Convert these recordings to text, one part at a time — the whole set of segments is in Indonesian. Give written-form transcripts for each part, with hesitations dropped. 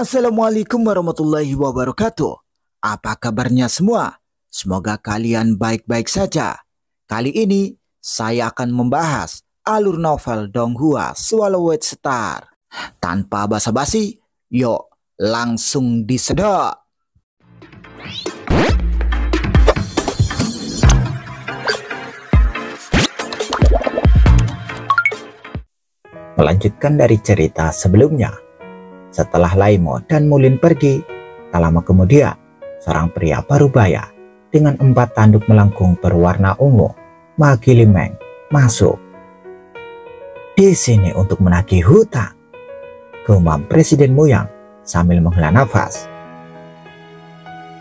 Assalamualaikum warahmatullahi wabarakatuh. Apa kabarnya semua? Semoga kalian baik-baik saja. Kali ini saya akan membahas alur novel Donghua Swallowed Star. Tanpa basa-basi, yuk langsung disedot. Melanjutkan dari cerita sebelumnya. Setelah Laimo dan Mulin pergi, tak lama kemudian, seorang pria parubaya dengan 4 tanduk melengkung berwarna ungu, Ma Qilimeng, masuk. Di sini untuk menagih hutang, gumam Presiden Muyang sambil menghela nafas.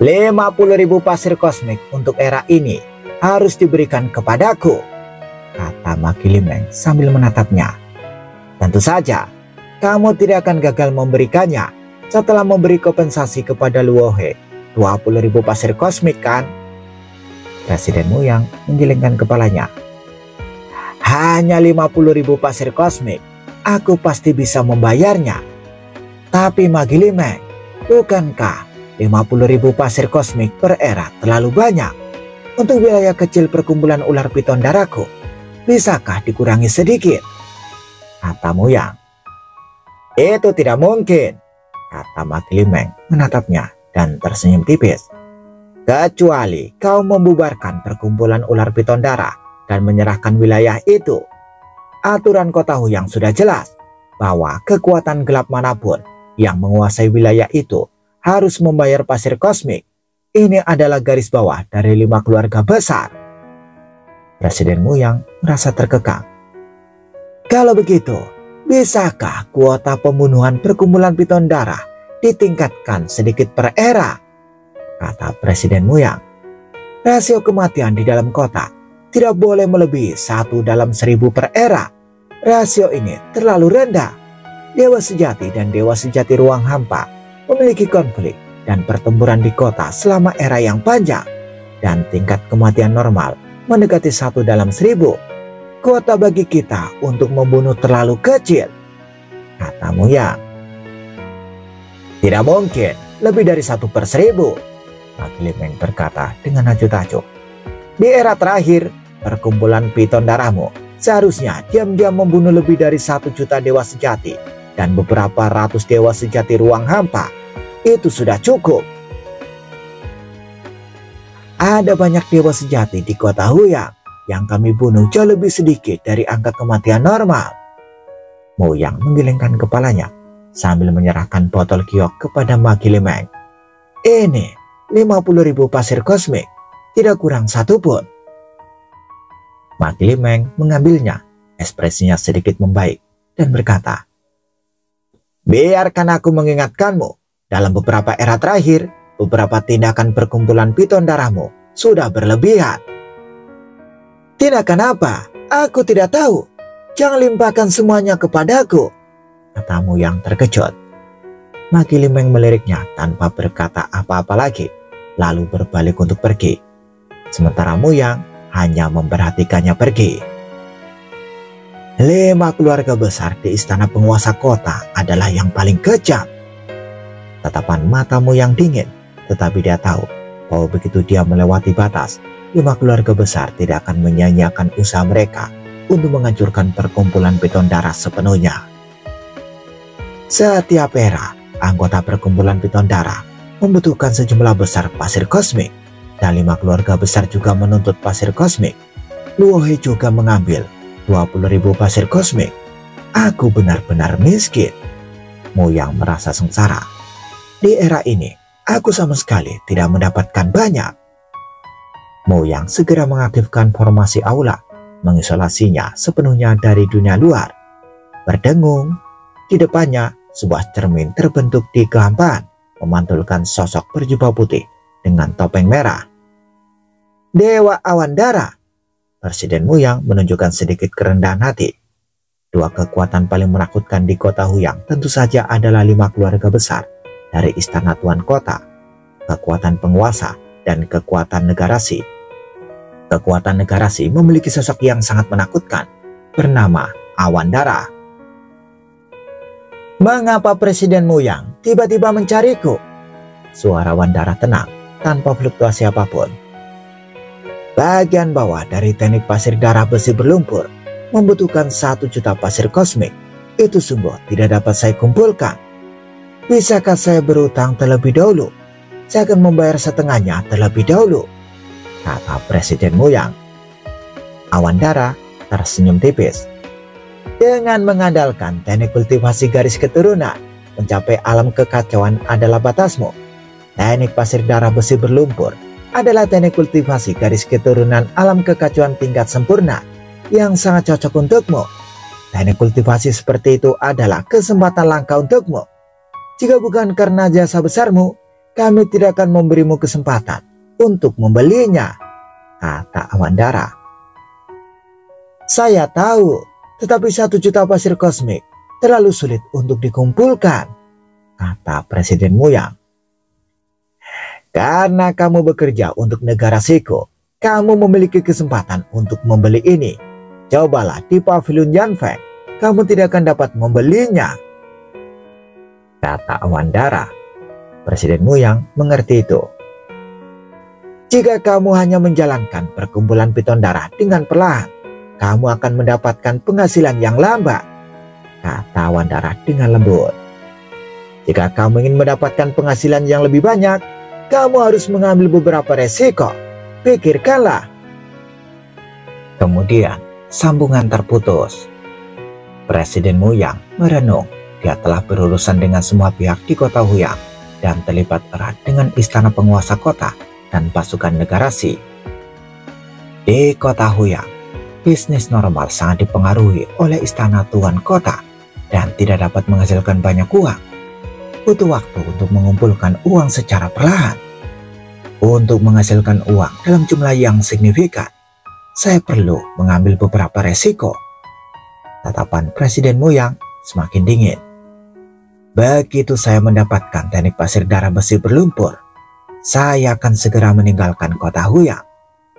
50.000 pasir kosmik untuk era ini harus diberikan kepadaku, kata Ma Qilimeng sambil menatapnya. Tentu saja, kamu tidak akan gagal memberikannya setelah memberi kompensasi kepada Luohe 20.000 pasir kosmik, kan? Presiden Muyang menggelengkan kepalanya. Hanya 50.000 pasir kosmik, aku pasti bisa membayarnya. Tapi Ma Qilimeng, bukankah 50.000 pasir kosmik per era terlalu banyak untuk wilayah kecil perkumpulan ular piton darahku? Bisakah dikurangi sedikit? Kata Muyang. Itu tidak mungkin, kata Ma Qilimeng menatapnya dan tersenyum tipis. Kecuali kau membubarkan perkumpulan ular piton darah dan menyerahkan wilayah itu. Aturan kota Huyang sudah jelas bahwa kekuatan gelap manapun yang menguasai wilayah itu harus membayar pasir kosmik. Ini adalah garis bawah dari 5 keluarga besar. Presiden Muyang merasa terkekang. Kalau begitu, bisakah kuota pembunuhan perkumpulan piton darah ditingkatkan sedikit per era? Kata Presiden Muyang. Rasio kematian di dalam kota tidak boleh melebihi 1 dalam 1000 per era. Rasio ini terlalu rendah. Dewa sejati dan dewa sejati ruang hampa memiliki konflik dan pertempuran di kota selama era yang panjang. Dan tingkat kematian normal mendekati 1 dalam 1000. Kuota bagi kita untuk membunuh terlalu kecil, kata Muyang. Tidak mungkin lebih dari 1 per 1000, Ma Qilimeng berkata dengan acuh-acuh. Di era terakhir, perkumpulan piton darahmu seharusnya diam-diam membunuh lebih dari 1 juta dewa sejati dan beberapa ratus dewa sejati ruang hampa. Itu sudah cukup. Ada banyak dewa sejati di kota Huyang yang kami bunuh jauh lebih sedikit dari angka kematian normal. Muyang menggelengkan kepalanya sambil menyerahkan botol giok kepada Ma Qilimeng. Ini 50.000 pasir kosmik, tidak kurang 1 pun. Ma Qilimeng mengambilnya, ekspresinya sedikit membaik dan berkata, biarkan aku mengingatkanmu, dalam beberapa era terakhir, beberapa tindakan perkumpulan piton darahmu sudah berlebihan. Tidak kenapa, aku tidak tahu. Jangan limpahkan semuanya kepadaku, kata Muyang terkejut. Ma Qilimeng meliriknya tanpa berkata apa-apa lagi, lalu berbalik untuk pergi. Sementara Muyang hanya memperhatikannya pergi. 5 keluarga besar di istana penguasa kota adalah yang paling kejam. Tatapan mata Muyang dingin, tetapi dia tahu bahwa begitu dia melewati batas, 5 keluarga besar tidak akan menyanyiakan usaha mereka untuk menghancurkan perkumpulan piton darah sepenuhnya. Setiap era, anggota perkumpulan piton darah membutuhkan sejumlah besar pasir kosmik, dan 5 keluarga besar juga menuntut pasir kosmik. Luohe juga mengambil 20.000 pasir kosmik. Aku benar-benar miskin. Muyang merasa sengsara. Di era ini, aku sama sekali tidak mendapatkan banyak. Muyang segera mengaktifkan formasi aula, mengisolasinya sepenuhnya dari dunia luar. Berdengung, di depannya sebuah cermin terbentuk di kehampaan, memantulkan sosok berjubah putih dengan topeng merah. Dewa awan darah. Presiden Muyang menunjukkan sedikit kerendahan hati. 2 kekuatan paling menakutkan di kota Huyang tentu saja adalah 5 keluarga besar dari istana tuan kota, kekuatan penguasa, dan kekuatan negarasi. Kekuatan negarasi memiliki sosok yang sangat menakutkan, bernama Awan Darah. Mengapa presidenmu yang tiba-tiba mencariku? Suara Wandara tenang tanpa fluktuasi apapun. Bagian bawah dari teknik pasir darah besi berlumpur membutuhkan 1 juta pasir kosmik. Itu sungguh tidak dapat saya kumpulkan. Bisakah saya berutang terlebih dahulu? Saya akan membayar setengahnya terlebih dahulu, kata Presiden Muyang. Awandara tersenyum tipis. Dengan mengandalkan teknik kultivasi garis keturunan, mencapai alam kekacauan adalah batasmu. Teknik pasir darah besi berlumpur adalah teknik kultivasi garis keturunan alam kekacauan tingkat sempurna yang sangat cocok untukmu. Teknik kultivasi seperti itu adalah kesempatan langka untukmu. Jika bukan karena jasa besarmu, kami tidak akan memberimu kesempatan untuk membelinya, kata Awandara. Saya tahu, tetapi 1 juta pasir kosmik terlalu sulit untuk dikumpulkan, kata Presiden Muyang. Karena kamu bekerja untuk negara Seko, kamu memiliki kesempatan untuk membeli ini. Cobalah di pavilion Yanfeng, kamu tidak akan dapat membelinya, kata Awandara. Presiden Muyang mengerti itu. Jika kamu hanya menjalankan perkumpulan piton darah dengan perlahan, kamu akan mendapatkan penghasilan yang lambat, kata Awandara dengan lembut. Jika kamu ingin mendapatkan penghasilan yang lebih banyak, kamu harus mengambil beberapa resiko. Pikirkanlah. Kemudian sambungan terputus. Presiden Muyang merenung. Dia telah berurusan dengan semua pihak di kota Huyang dan terlibat erat dengan istana penguasa kota dan pasukan negara Si. Di kota Huyang, bisnis normal sangat dipengaruhi oleh istana tuan kota dan tidak dapat menghasilkan banyak uang. Butuh waktu untuk mengumpulkan uang secara perlahan. Untuk menghasilkan uang dalam jumlah yang signifikan, saya perlu mengambil beberapa resiko. Tatapan Presiden Muyang semakin dingin. Begitu saya mendapatkan teknik pasir darah besi berlumpur, saya akan segera meninggalkan kota Huyang.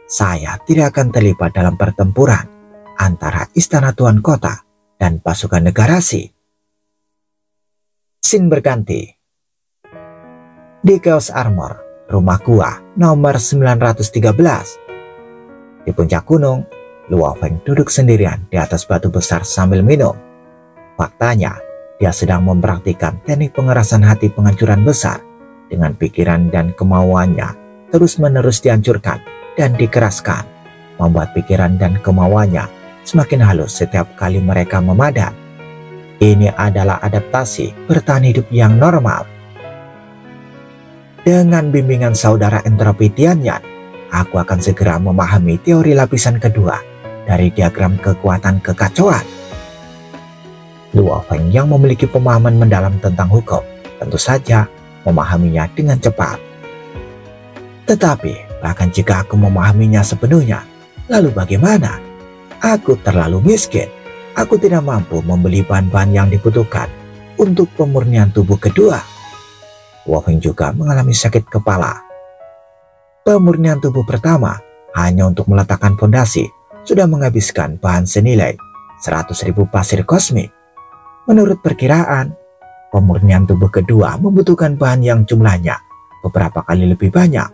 Saya tidak akan terlibat dalam pertempuran antara istana tuan kota dan pasukan negara Si. Scene berganti. Di Chaos Armor, rumah gua nomor 913. Di puncak gunung, Luo Feng duduk sendirian di atas batu besar sambil minum. Faktanya, dia sedang mempraktikkan teknik pengerasan hati penghancuran besar dengan pikiran dan kemauannya terus-menerus dihancurkan dan dikeraskan, membuat pikiran dan kemauannya semakin halus setiap kali mereka memadat. Ini adalah adaptasi bertahan hidup yang normal. Dengan bimbingan saudara entropi Tianyan, aku akan segera memahami teori lapisan kedua dari diagram kekuatan kekacauan. Luo Feng yang memiliki pemahaman mendalam tentang hukum tentu saja memahaminya dengan cepat. Tetapi bahkan jika aku memahaminya sepenuhnya, lalu bagaimana? Aku terlalu miskin. Aku tidak mampu membeli bahan-bahan yang dibutuhkan untuk pemurnian tubuh kedua. Luo Feng juga mengalami sakit kepala. Pemurnian tubuh pertama hanya untuk meletakkan fondasi sudah menghabiskan bahan senilai 100.000 pasir kosmik. Menurut perkiraan, pemurnian tubuh kedua membutuhkan bahan yang jumlahnya beberapa kali lebih banyak.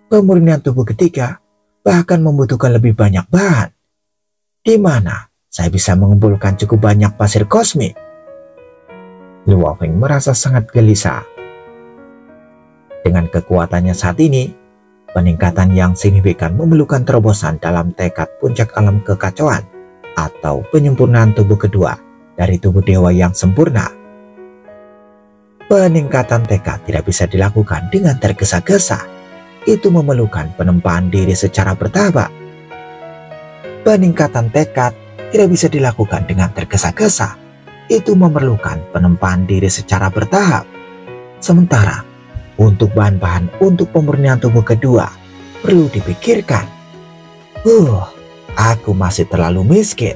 Pemurnian tubuh ketiga bahkan membutuhkan lebih banyak bahan. Di mana saya bisa mengumpulkan cukup banyak pasir kosmik? Luo Feng merasa sangat gelisah. Dengan kekuatannya saat ini, peningkatan yang signifikan memerlukan terobosan dalam tekad puncak alam kekacauan atau penyempurnaan tubuh kedua dari tubuh dewa yang sempurna. Peningkatan tekad tidak bisa dilakukan dengan tergesa-gesa. Itu memerlukan penempaan diri secara bertahap. Peningkatan tekad tidak bisa dilakukan dengan tergesa-gesa. Itu memerlukan penempaan diri secara bertahap. Sementara untuk bahan-bahan untuk pemurnian tubuh kedua perlu dipikirkan. Aku masih terlalu miskin.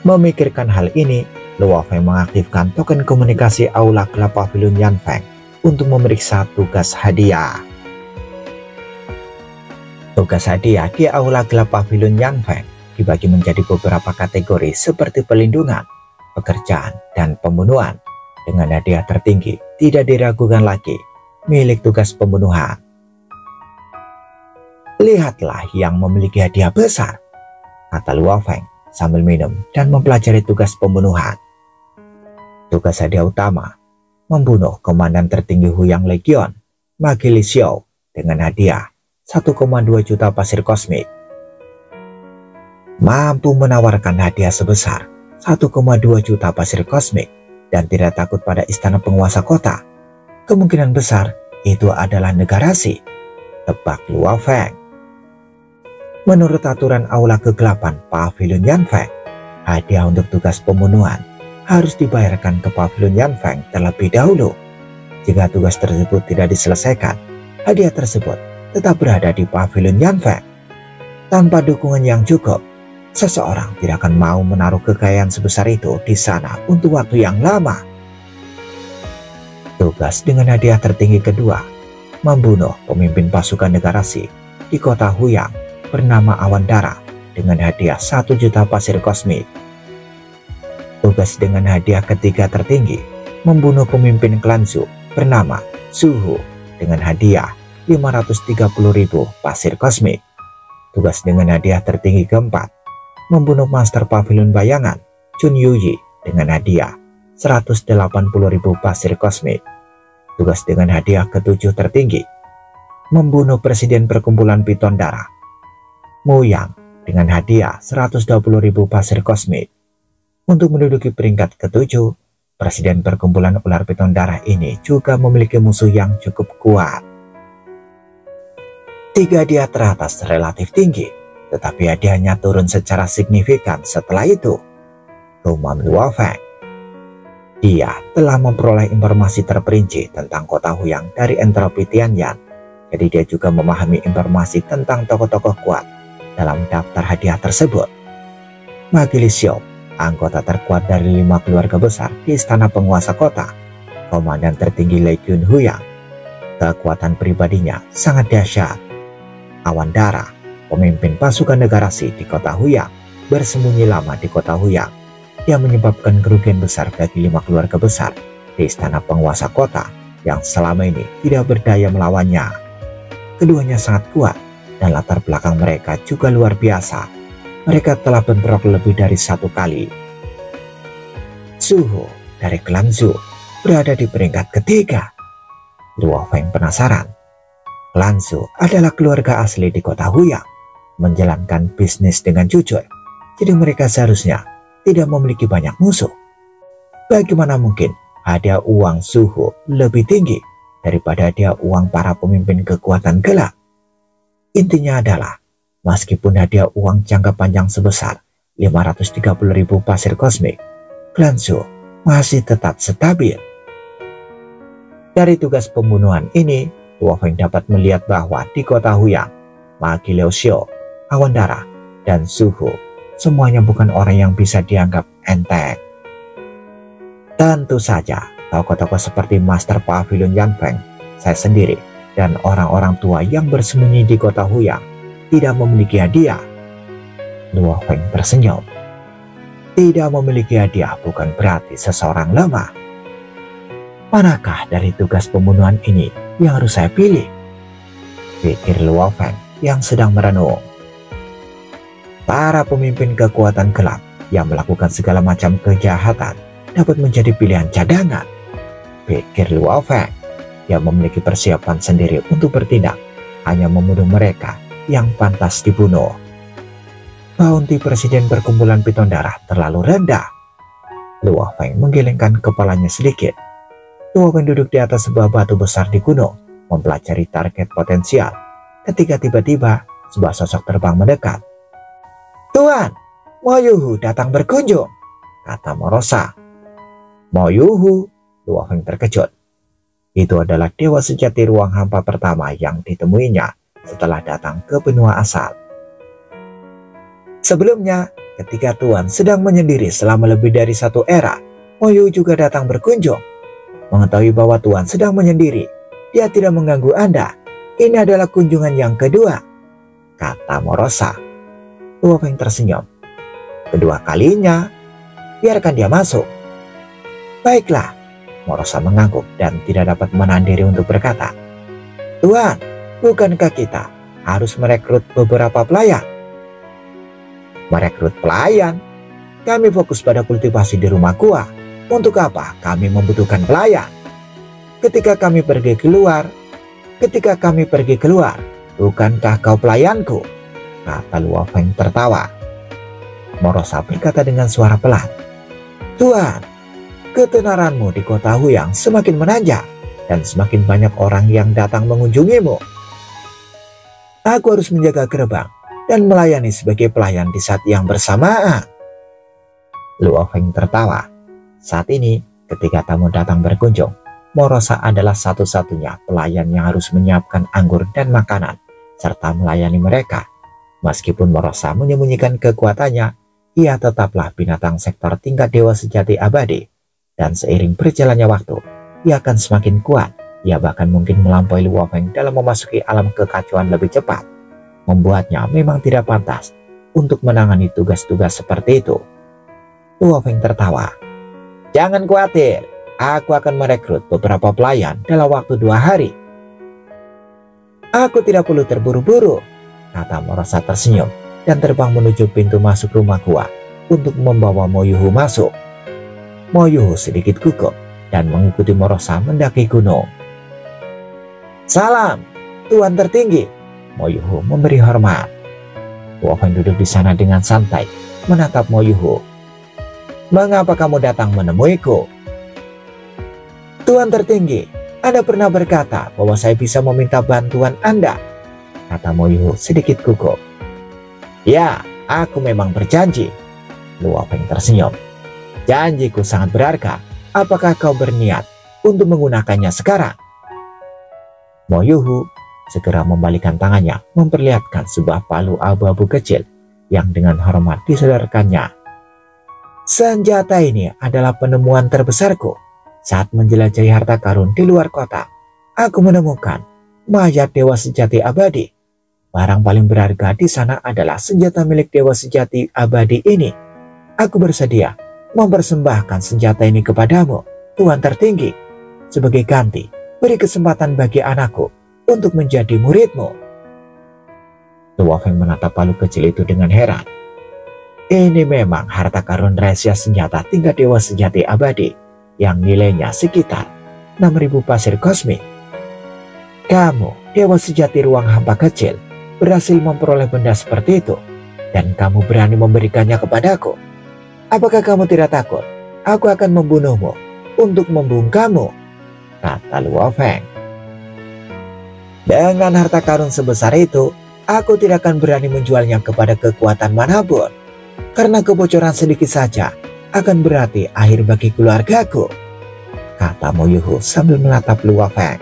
Memikirkan hal ini, Luo Feng mengaktifkan token komunikasi Aula Gelap Pavilion Yanfeng untuk memeriksa tugas hadiah. Tugas hadiah di Aula Gelap Pavilion Yanfeng dibagi menjadi beberapa kategori seperti perlindungan, pekerjaan, dan pembunuhan. Dengan hadiah tertinggi tidak diragukan lagi milik tugas pembunuhan. Lihatlah yang memiliki hadiah besar, kata Luo Feng sambil minum dan mempelajari tugas pembunuhan. Tugas hadiah utama, membunuh komandan tertinggi Huyang Legion, Magi Li Xiao, dengan hadiah 1,2 juta pasir kosmik. Mampu menawarkan hadiah sebesar 1,2 juta pasir kosmik dan tidak takut pada istana penguasa kota. Kemungkinan besar itu adalah negara Si, tebak Luo Feng. Menurut aturan aula kegelapan Pavilion Yanfeng, hadiah untuk tugas pembunuhan harus dibayarkan ke Pavilion Yanfeng terlebih dahulu. Jika tugas tersebut tidak diselesaikan, hadiah tersebut tetap berada di Pavilion Yanfeng. Tanpa dukungan yang cukup, seseorang tidak akan mau menaruh kekayaan sebesar itu di sana untuk waktu yang lama. Tugas dengan hadiah tertinggi kedua, membunuh pemimpin pasukan negara Si di kota Huyang bernama Awan Darah dengan hadiah 1 juta pasir kosmik. Tugas dengan hadiah ketiga tertinggi, membunuh pemimpin klan Zhu bernama Suhu dengan hadiah 530.000 pasir kosmik. Tugas dengan hadiah tertinggi keempat, membunuh Master Pavilion Bayangan Chun Yuyi dengan hadiah 180.000 pasir kosmik. Tugas dengan hadiah ketujuh tertinggi, membunuh Presiden Perkumpulan Piton Darah Mu Yang dengan hadiah 120.000 pasir kosmik. Untuk menduduki peringkat ketujuh, Presiden Perkumpulan Ular Piton Darah ini juga memiliki musuh yang cukup kuat. Tiga hadiah teratas relatif tinggi, tetapi hadiahnya turun secara signifikan setelah itu. Tumam Luo Feng. Dia telah memperoleh informasi terperinci tentang kota Huyang dari entropi Tianyan, jadi dia juga memahami informasi tentang tokoh-tokoh kuat dalam daftar hadiah tersebut. Magi Li Xiao, anggota terkuat dari 5 keluarga besar di istana penguasa kota, komandan tertinggi Legion Huyang. Kekuatan pribadinya sangat dahsyat. Awan Darah, pemimpin pasukan negara Si di kota Huyang, bersembunyi lama di kota Huyang. Dia menyebabkan kerugian besar bagi 5 keluarga besar di istana penguasa kota yang selama ini tidak berdaya melawannya. Keduanya sangat kuat dan latar belakang mereka juga luar biasa. Mereka telah bentrok lebih dari 1 kali. Suhu dari klan Zhu berada di peringkat ketiga. Luo Feng penasaran. Klan Zhu adalah keluarga asli di kota Huyang, menjalankan bisnis dengan jujur, jadi mereka seharusnya tidak memiliki banyak musuh. Bagaimana mungkin hadiah uang Suhu lebih tinggi daripada hadiah uang para pemimpin kekuatan gelap? Intinya adalah, meskipun hadiah uang jangka panjang sebesar 530.000 pasir kosmik, klan Zhu masih tetap stabil. Dari tugas pembunuhan ini, Luo Feng dapat melihat bahwa di kota Huyang, Magi Liu Xiao, Awan Darah, dan Suhu semuanya bukan orang yang bisa dianggap enteng. Tentu saja, tokoh-tokoh seperti Master Pavilion Yanfeng, saya sendiri, dan orang-orang tua yang bersembunyi di kota Huyang tidak memiliki hadiah. Luo Feng tersenyum. Tidak memiliki hadiah bukan berarti seseorang lemah. Manakah dari tugas pembunuhan ini yang harus saya pilih? Pikir Luo Feng yang sedang merenung. Para pemimpin kekuatan gelap yang melakukan segala macam kejahatan dapat menjadi pilihan cadangan. Pikir Luo Feng yang memiliki persiapan sendiri untuk bertindak, hanya membunuh mereka yang pantas dibunuh. Bounty Presiden Perkumpulan Piton Darah terlalu rendah. Luo Feng menggelengkan kepalanya sedikit. Luo Feng duduk di atas sebuah batu besar di gunung, mempelajari target potensial, ketika tiba-tiba sebuah sosok terbang mendekat. "Tuan, Mo Yuhu datang berkunjung," kata Morosa. Mo Yuhu, Luo Feng terkejut. Itu adalah dewa sejati ruang hampa pertama yang ditemuinya setelah datang ke benua asal. Sebelumnya, ketika Tuan sedang menyendiri selama lebih dari 1 era, Mo Yuhu juga datang berkunjung. Mengetahui bahwa Tuan sedang menyendiri, dia tidak mengganggu Anda. Ini adalah kunjungan yang kedua, kata Morosa. Luo Feng tersenyum. Kedua kalinya? biarkan dia masuk. Baiklah, Morosa mengangguk dan tidak dapat menahan diri untuk berkata, Tuan, bukankah kita harus merekrut beberapa pelayan? Merekrut pelayan? Kami fokus pada kultivasi di rumah gua. Untuk apa kami membutuhkan pelayan? Ketika kami pergi keluar, bukankah kau pelayanku? Kata Luo Feng tertawa. Morosa berkata dengan suara pelan, Tuan, ketenaranmu di kota Huyang semakin menanjak dan semakin banyak orang yang datang mengunjungimu. Aku harus menjaga gerbang dan melayani sebagai pelayan di saat yang bersamaan. Luo Feng tertawa. Saat ini, ketika tamu datang berkunjung, Morosa adalah satu-satunya pelayan yang harus menyiapkan anggur dan makanan, serta melayani mereka. Meskipun Morosa menyembunyikan kekuatannya, ia tetaplah binatang sektor tingkat dewa sejati abadi. Dan seiring berjalannya waktu, ia akan semakin kuat. Ia bahkan mungkin melampaui Luo Feng dalam memasuki alam kekacauan lebih cepat. Membuatnya memang tidak pantas untuk menangani tugas-tugas seperti itu. Luo Feng tertawa. Jangan khawatir, aku akan merekrut beberapa pelayan dalam waktu 2 hari. Aku tidak perlu terburu-buru, kata Morosa tersenyum dan terbang menuju pintu masuk rumah gua untuk membawa Mo Yuhu masuk. Mo Yuhu sedikit gugup dan mengikuti Morosa mendaki gunung. Salam, Tuan tertinggi, Mo Yuhu memberi hormat. Luo Feng duduk di sana dengan santai menatap Mo Yuhu. Mengapa kamu datang menemuiku? Tuan tertinggi, Anda pernah berkata bahwa saya bisa meminta bantuan Anda, kata Mo Yuhu sedikit gugup. Ya, aku memang berjanji. Luo Feng tersenyum. Janjiku sangat berharga. Apakah kau berniat untuk menggunakannya sekarang? Mo Yuhu segera membalikkan tangannya memperlihatkan sebuah palu abu-abu kecil yang dengan hormat disodorkannya. Senjata ini adalah penemuan terbesarku. Saat menjelajahi harta karun di luar kota, aku menemukan mayat dewa sejati abadi. Barang paling berharga di sana adalah senjata milik dewa sejati abadi ini. Aku bersedia mempersembahkan senjata ini kepadamu, Tuan tertinggi. Sebagai ganti, beri kesempatan bagi anakku untuk menjadi muridmu. Luo Feng menatap palu kecil itu dengan heran. Ini memang harta karun rahasia senjata tingkat dewa sejati abadi yang nilainya sekitar 6.000 pasir kosmik. Kamu, dewa sejati ruang hampa kecil, berhasil memperoleh benda seperti itu, dan kamu berani memberikannya kepadaku. Apakah kamu tidak takut aku akan membunuhmu untuk membungkamu? Kata Luo Feng. Dengan harta karun sebesar itu, aku tidak akan berani menjualnya kepada kekuatan manapun. Karena kebocoran sedikit saja akan berarti akhir bagi keluargaku, kata Mo Yuhu sambil menatap Luo Feng.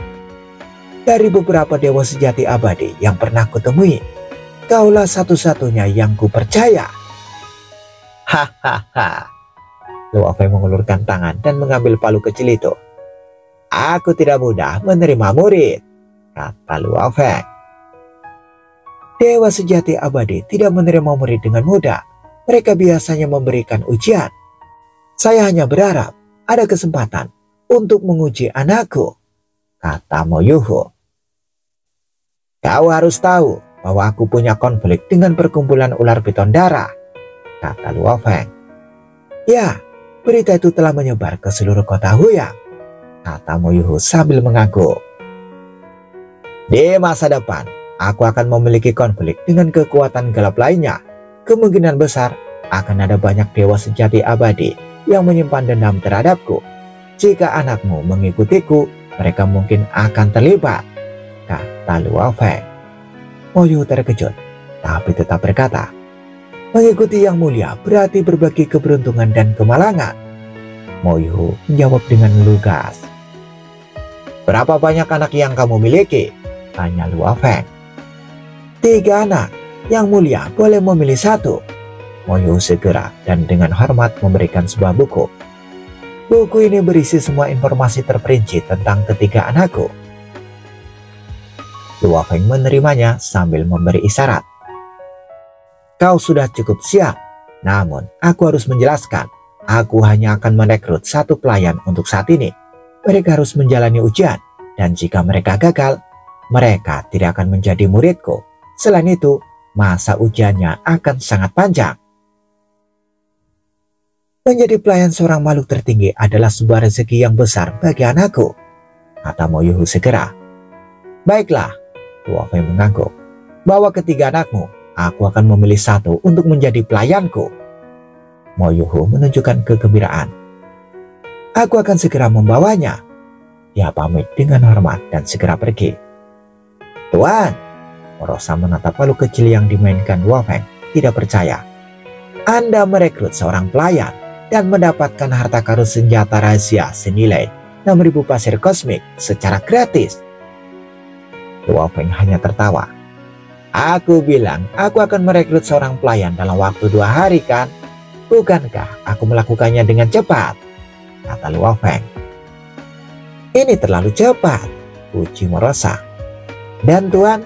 Dari beberapa dewa sejati abadi yang pernah kutemui, kaulah satu-satunya yang kupercaya. Hahaha. Luo Feng mengulurkan tangan dan mengambil palu kecil itu. Aku tidak mudah menerima murid, kata Luo Feng. Dewa sejati abadi tidak menerima murid dengan mudah. Mereka biasanya memberikan ujian. Saya hanya berharap ada kesempatan untuk menguji anakku, kata Mo Yuhu. Kau harus tahu bahwa aku punya konflik dengan perkumpulan ular piton darah, kata Luo Feng. Ya, berita itu telah menyebar ke seluruh kota Huyang, kata Mo Yuhu sambil mengangguk. Di masa depan, aku akan memiliki konflik dengan kekuatan gelap lainnya. Kemungkinan besar akan ada banyak dewa sejati abadi yang menyimpan dendam terhadapku. Jika anakmu mengikutiku, mereka mungkin akan terlibat, kata Luo Feng. Mo Yuhu terkejut, tapi tetap berkata, mengikuti yang mulia berarti berbagi keberuntungan dan kemalangan. Mo Yuhu menjawab dengan lugas. Berapa banyak anak yang kamu miliki? Tanya Luo Feng. 3 anak. Yang mulia boleh memilih 1. Mo Yuhu segera dan dengan hormat memberikan sebuah buku. Buku ini berisi semua informasi terperinci tentang ketiga anakku. Luo Feng menerimanya sambil memberi isyarat. Kau sudah cukup siap, namun aku harus menjelaskan aku hanya akan merekrut satu pelayan untuk saat ini. Mereka harus menjalani ujian, dan jika mereka gagal, mereka tidak akan menjadi muridku. Selain itu, masa ujiannya akan sangat panjang. Menjadi pelayan seorang makhluk tertinggi adalah sebuah rezeki yang besar bagi anakku, kata Mo Yuhu segera. Baiklah, Luo Feng mengangguk. Bawa ketiga anakmu, aku akan memilih satu untuk menjadi pelayanku. Mo Yuhu menunjukkan kegembiraan. Aku akan segera membawanya. Dia pamit dengan hormat dan segera pergi. Tuan, Morosa menatap makhluk kecil yang dimainkan Luo Feng, tidak percaya. Anda merekrut seorang pelayan dan mendapatkan harta karun senjata rahasia senilai 6.000 pasir kosmik secara gratis. Luo Feng hanya tertawa. Aku bilang aku akan merekrut seorang pelayan dalam waktu 2 hari kan? Bukankah aku melakukannya dengan cepat? Kata Luo Feng. Ini terlalu cepat, uji Morosa. Dan Tuan,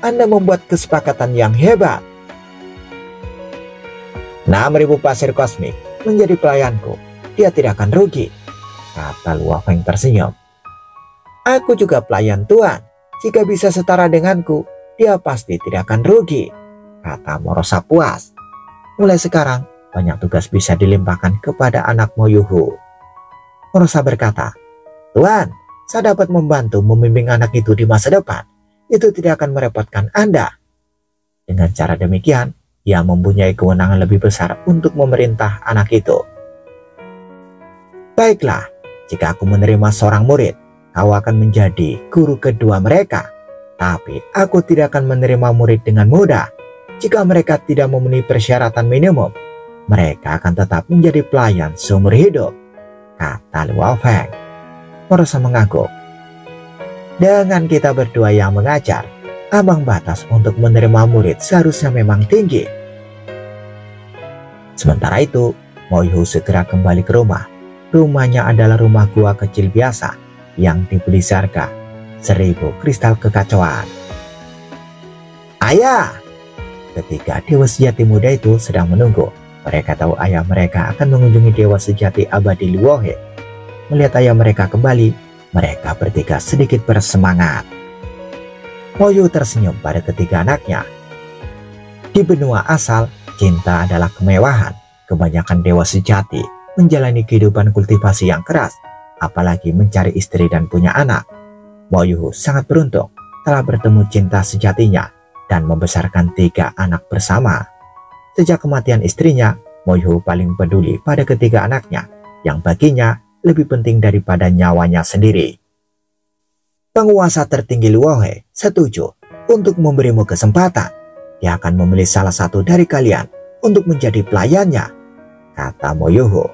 Anda membuat kesepakatan yang hebat. 6.000 pasir kosmik menjadi pelayanku, dia tidak akan rugi, kata Luo Feng tersenyum. Aku juga pelayan Tuan, jika bisa setara denganku, dia pasti tidak akan rugi, kata Morosa puas. Mulai sekarang, banyak tugas bisa dilimpahkan kepada anak Mo Yuhu. Morosa berkata, Tuan, saya dapat membantu membimbing anak itu di masa depan. Itu tidak akan merepotkan Anda. Dengan cara demikian, ia mempunyai kewenangan lebih besar untuk memerintah anak itu. Baiklah, jika aku menerima seorang murid, kau akan menjadi guru kedua mereka. Tapi aku tidak akan menerima murid dengan mudah. Jika mereka tidak memenuhi persyaratan minimum, mereka akan tetap menjadi pelayan seumur hidup, kata Luo Feng. Morosa mengangguk. Dengan kita berdua yang mengajar, ambang batas untuk menerima murid seharusnya memang tinggi. Sementara itu, Mo Yuhu segera kembali ke rumah. Rumahnya adalah rumah gua kecil biasa yang dibeli seharga 1.000 kristal kekacauan. Ayah! Ketika dewa sejati muda itu sedang menunggu, mereka tahu ayah mereka akan mengunjungi dewa sejati abadi Luo He. Melihat ayah mereka kembali, mereka bertiga sedikit bersemangat. Mo Yuhu tersenyum pada ketiga anaknya. Di benua asal, cinta adalah kemewahan. Kebanyakan dewa sejati menjalani kehidupan kultivasi yang keras, apalagi mencari istri dan punya anak. Mo Yuhu sangat beruntung telah bertemu cinta sejatinya dan membesarkan 3 anak bersama. Sejak kematian istrinya, Mo Yuhu paling peduli pada ketiga anaknya, yang baginya lebih penting daripada nyawanya sendiri. Penguasa tertinggi Luo He setuju untuk memberimu kesempatan. Dia akan memilih salah satu dari kalian untuk menjadi pelayannya, kata Mo Yuhu.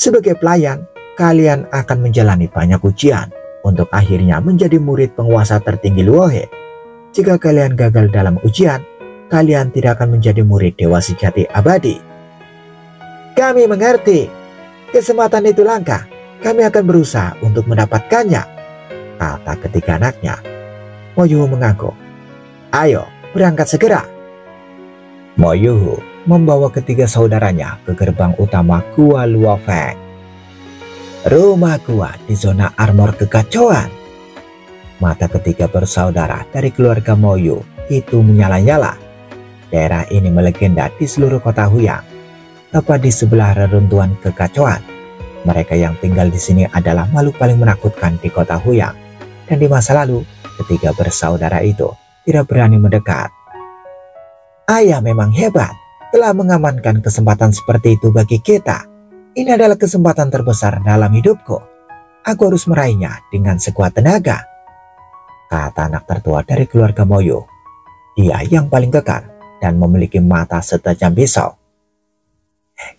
Sebagai pelayan, kalian akan menjalani banyak ujian untuk akhirnya menjadi murid penguasa tertinggi Luo He. Jika kalian gagal dalam ujian, kalian tidak akan menjadi murid dewa sejati abadi. Kami mengerti. Kesempatan itu langka. Kami akan berusaha untuk mendapatkannya, kata ketiga anaknya. Mo Yuhu mengangguk. Ayo, berangkat segera. Mo Yuhu membawa ketiga saudaranya ke gerbang utama Gua Luo Feng. Rumah gua di zona armor kekacauan. Mata ketiga bersaudara dari keluarga Mo Yuhu itu menyala-nyala. Daerah ini melegenda di seluruh kota Huyang, tepat di sebelah reruntuhan kekacauan. Mereka yang tinggal di sini adalah makhluk paling menakutkan di kota Huyang. Dan di masa lalu, ketiga bersaudara itu tidak berani mendekat. Ayah memang hebat, telah mengamankan kesempatan seperti itu bagi kita. Ini adalah kesempatan terbesar dalam hidupku. Aku harus meraihnya dengan sekuat tenaga, kata anak tertua dari keluarga Mo Yuhu. Dia yang paling kekar dan memiliki mata setajam pisau.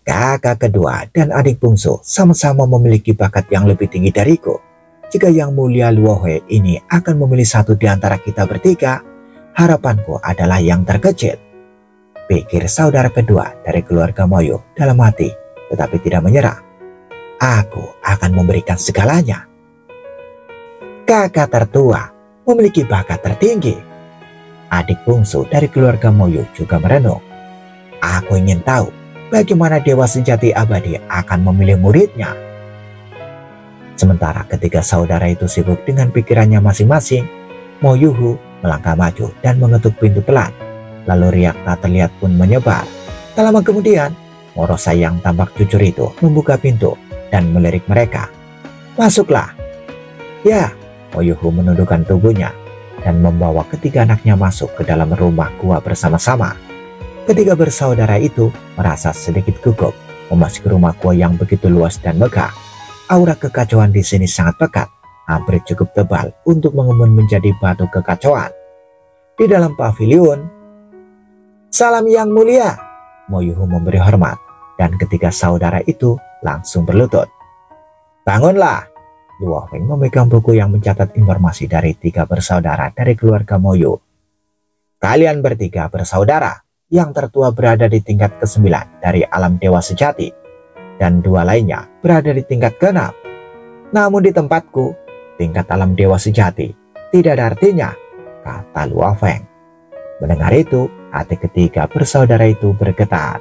Kakak kedua dan adik bungsu sama-sama memiliki bakat yang lebih tinggi dariku. Jika Yang Mulia Luo He ini akan memilih satu di antara kita bertiga, harapanku adalah yang terkecil, pikir saudara kedua dari keluarga Mo Yuhu dalam hati, tetapi tidak menyerah. Aku akan memberikan segalanya. Kakak tertua memiliki bakat tertinggi. Adik bungsu dari keluarga Mo Yuhu juga merenung. Aku ingin tahu bagaimana Dewa Sejati Abadi akan memilih muridnya? Sementara ketika saudara itu sibuk dengan pikirannya masing-masing, Mo Yuhu melangkah maju dan mengetuk pintu pelan. Lalu riak tak terlihat pun menyebar. Tak lama kemudian, Morosa yang tampak jujur itu membuka pintu dan melirik mereka. "Masuklah." Ya, Mo Yuhu menundukkan tubuhnya dan membawa ketiga anaknya masuk ke dalam rumah gua bersama-sama. Ketiga bersaudara itu merasa sedikit gugup memasuki rumah gua yang begitu luas dan megah. Aura kekacauan di sini sangat pekat, hampir cukup tebal untuk mengembun menjadi batu kekacauan. Di dalam pavilion, "Salam yang mulia," Mo Yuhu memberi hormat, dan ketiga saudara itu langsung berlutut. "Bangunlah." Luo Feng memegang buku yang mencatat informasi dari tiga bersaudara dari keluarga Mo Yu. "Kalian bertiga bersaudara, yang tertua berada di tingkat ke-9 dari alam dewa sejati, dan dua lainnya berada di tingkat ke-6. Namun di tempatku, tingkat alam dewa sejati tidak ada artinya," kata Luo Feng. Mendengar itu, hati ketiga bersaudara itu bergetar.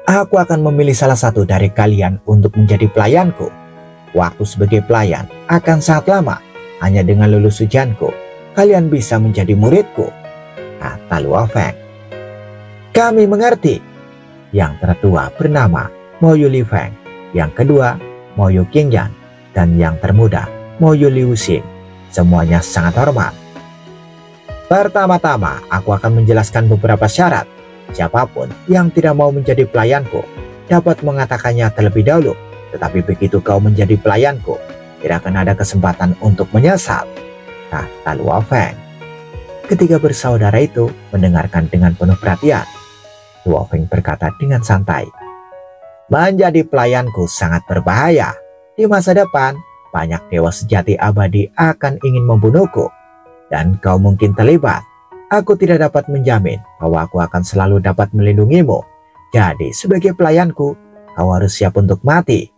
"Aku akan memilih salah satu dari kalian untuk menjadi pelayanku. Waktu sebagai pelayan akan sangat lama. Hanya dengan lulus ujianku, kalian bisa menjadi muridku," kata Luo Feng. "Kami mengerti." Yang tertua bernama Mo Yu Li Feng, yang kedua Mo Yu Qingyan, dan yang termuda Mo Yu Liu Xin. Semuanya sangat hormat. "Pertama-tama aku akan menjelaskan beberapa syarat. Siapapun yang tidak mau menjadi pelayanku dapat mengatakannya terlebih dahulu. Tetapi begitu kau menjadi pelayanku, tidak akan ada kesempatan untuk menyesal," kata Luo Feng. Ketiga bersaudara itu mendengarkan dengan penuh perhatian. Luo Feng berkata dengan santai, "Menjadi pelayanku sangat berbahaya. Di masa depan, banyak dewa sejati abadi akan ingin membunuhku. Dan kau mungkin terlibat. Aku tidak dapat menjamin bahwa aku akan selalu dapat melindungimu. Jadi sebagai pelayanku, kau harus siap untuk mati."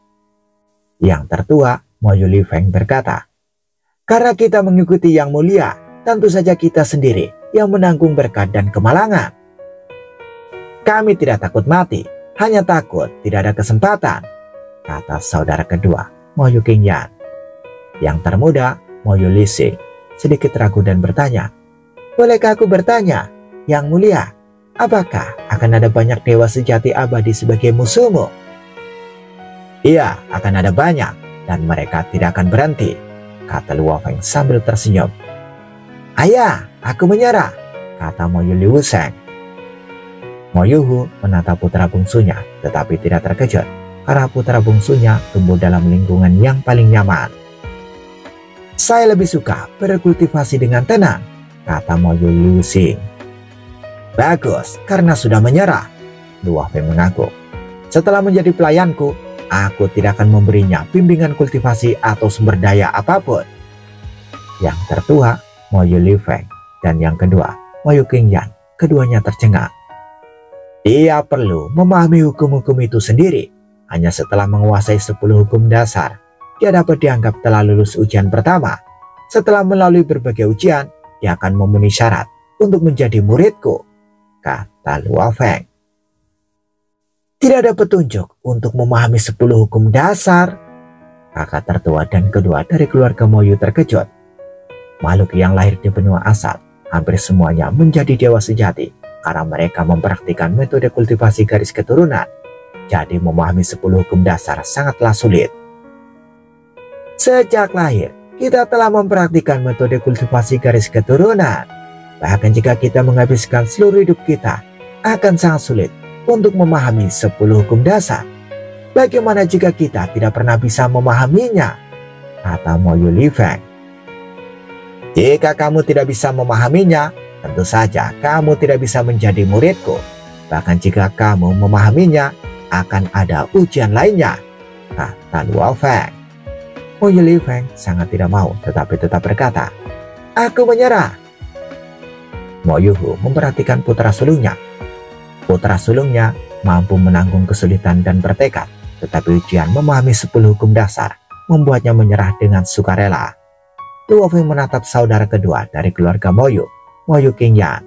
Yang tertua, Mo Yu Li Feng berkata, "Karena kita mengikuti yang mulia, tentu saja kita sendiri yang menanggung berkat dan kemalangan. Kami tidak takut mati, hanya takut tidak ada kesempatan," kata saudara kedua, Mo Yu Qingyan. Yang termuda, Mo Yu Li Xin, sedikit ragu dan bertanya, "Bolehkah aku bertanya, Yang Mulia, apakah akan ada banyak dewa sejati abadi sebagai musuhmu?" "Iya, akan ada banyak, dan mereka tidak akan berhenti," kata Luo Feng sambil tersenyum. "Ayah, aku menyerah," kata Mo Yu Liu Sheng. Mo Yuhu menatap putra bungsunya, tetapi tidak terkejut karena putra bungsunya tumbuh dalam lingkungan yang paling nyaman. "Saya lebih suka berkultivasi dengan tenang," kata Mo Yu Liu Xin. "Bagus, karena sudah menyerah," Luo Feng mengaku. "Setelah menjadi pelayanku, aku tidak akan memberinya bimbingan kultivasi atau sumber daya apapun." Yang tertua, Mo Yu Li Feng, dan yang kedua, Mo Yu Qingyan, keduanya tercengang. Dia perlu memahami hukum-hukum itu sendiri. Hanya setelah menguasai 10 hukum dasar, dia dapat dianggap telah lulus ujian pertama. Setelah melalui berbagai ujian, dia akan memenuhi syarat untuk menjadi muridku, kata Luo Feng. Tidak ada petunjuk untuk memahami 10 hukum dasar. Kakak tertua dan kedua dari keluarga Mo Yu terkejut. Makhluk yang lahir di benua asal, hampir semuanya menjadi dewa sejati karena mereka mempraktikkan metode kultivasi garis keturunan. Jadi memahami 10 hukum dasar sangatlah sulit. Sejak lahir, kita telah mempraktikkan metode kultivasi garis keturunan. Bahkan jika kita menghabiskan seluruh hidup kita, akan sangat sulit untuk memahami 10 hukum dasar. Bagaimana jika kita tidak pernah bisa memahaminya? Kata Mo Yu Li Feng. Jika kamu tidak bisa memahaminya, tentu saja kamu tidak bisa menjadi muridku. Bahkan jika kamu memahaminya, akan ada ujian lainnya, kata Luo Feng. Mo Yu Li Feng sangat tidak mau, tetapi tetap berkata, aku menyerah. Mo Yuhu memperhatikan putra sulungnya. Putra sulungnya mampu menanggung kesulitan dan bertekad, tetapi ujian memahami 10 hukum dasar membuatnya menyerah dengan sukarela. Luo Feng menatap saudara kedua dari keluarga Mo Yu, Mo Yu Qingyan.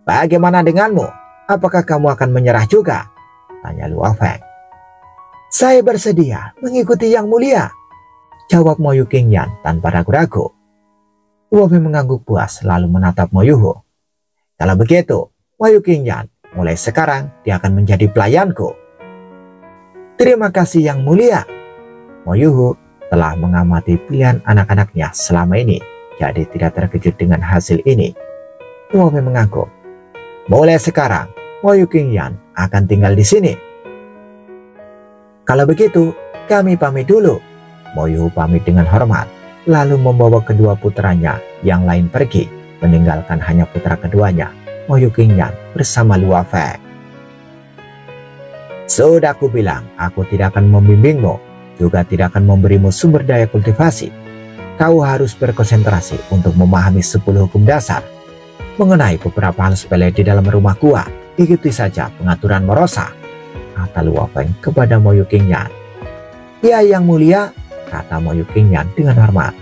Bagaimana denganmu? Apakah kamu akan menyerah juga? Tanya Luo Feng. Saya bersedia mengikuti Yang Mulia, jawab Mo Yuqingyan tanpa ragu-ragu. Luo Feng mengangguk puas lalu menatap Mo Yuhu. Kalau begitu, Mo Yuqingyan, mulai sekarang dia akan menjadi pelayanku. Terima kasih Yang Mulia. Mo Yuhu telah mengamati pilihan anak-anaknya selama ini, jadi tidak terkejut dengan hasil ini. Luo Feng mengangguk. Mulai sekarang, Mo Yuqingyan akan tinggal di sini. Kalau begitu, kami pamit dulu. Mo Yuhu pamit dengan hormat, lalu membawa kedua putranya yang lain pergi, meninggalkan hanya putra keduanya, Mo Yuqingyan bersama Luo Feng. Sudah aku bilang, aku tidak akan membimbingmu, juga tidak akan memberimu sumber daya kultivasi. Kau harus berkonsentrasi untuk memahami 10 hukum dasar. Mengenai beberapa hal sepele di dalam rumah gua, ikuti saja pengaturan Morosa, kata Luo Feng kepada Mo Yuqingyan. Ya Yang Mulia, kata Mo Yuqingyan dengan hormat.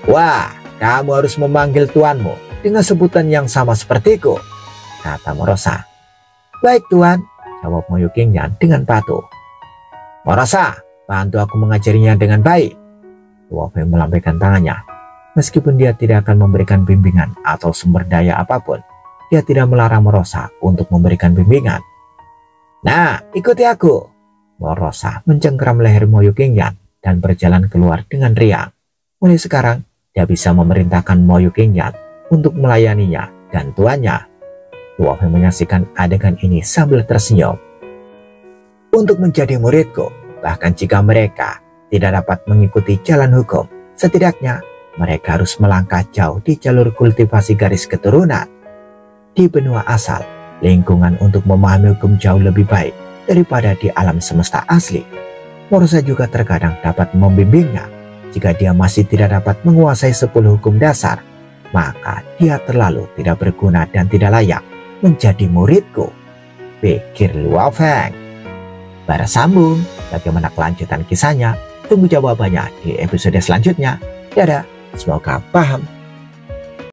Wah, kamu harus memanggil tuanmu dengan sebutan yang sama sepertiku, kata Morosa. Baik tuan, jawab Mo Yuqingyan dengan patuh. Morosa, bantu aku mengajarinya dengan baik. Luo Feng melambaikan tangannya. Meskipun dia tidak akan memberikan bimbingan atau sumber daya apapun, dia tidak melarang Morosa untuk memberikan bimbingan. Nah, ikuti aku. Morosa mencengkeram leher Mo Yuqingyan dan berjalan keluar dengan riang. Mulai sekarang, dia bisa memerintahkan Mo Yuqingyan untuk melayaninya dan tuannya. Luo Feng menyaksikan adegan ini sambil tersenyum. Untuk menjadi muridku, bahkan jika mereka tidak dapat mengikuti jalan hukum, setidaknya mereka harus melangkah jauh di jalur kultivasi garis keturunan. Di benua asal, lingkungan untuk memahami hukum jauh lebih baik daripada di alam semesta asli. Morosa juga terkadang dapat membimbingnya. Jika dia masih tidak dapat menguasai 10 hukum dasar, maka dia terlalu tidak berguna dan tidak layak menjadi muridku, pikir Luo Feng. Bersambung, bagaimana kelanjutan kisahnya? Tunggu jawabannya di episode selanjutnya. Dadah, semoga paham.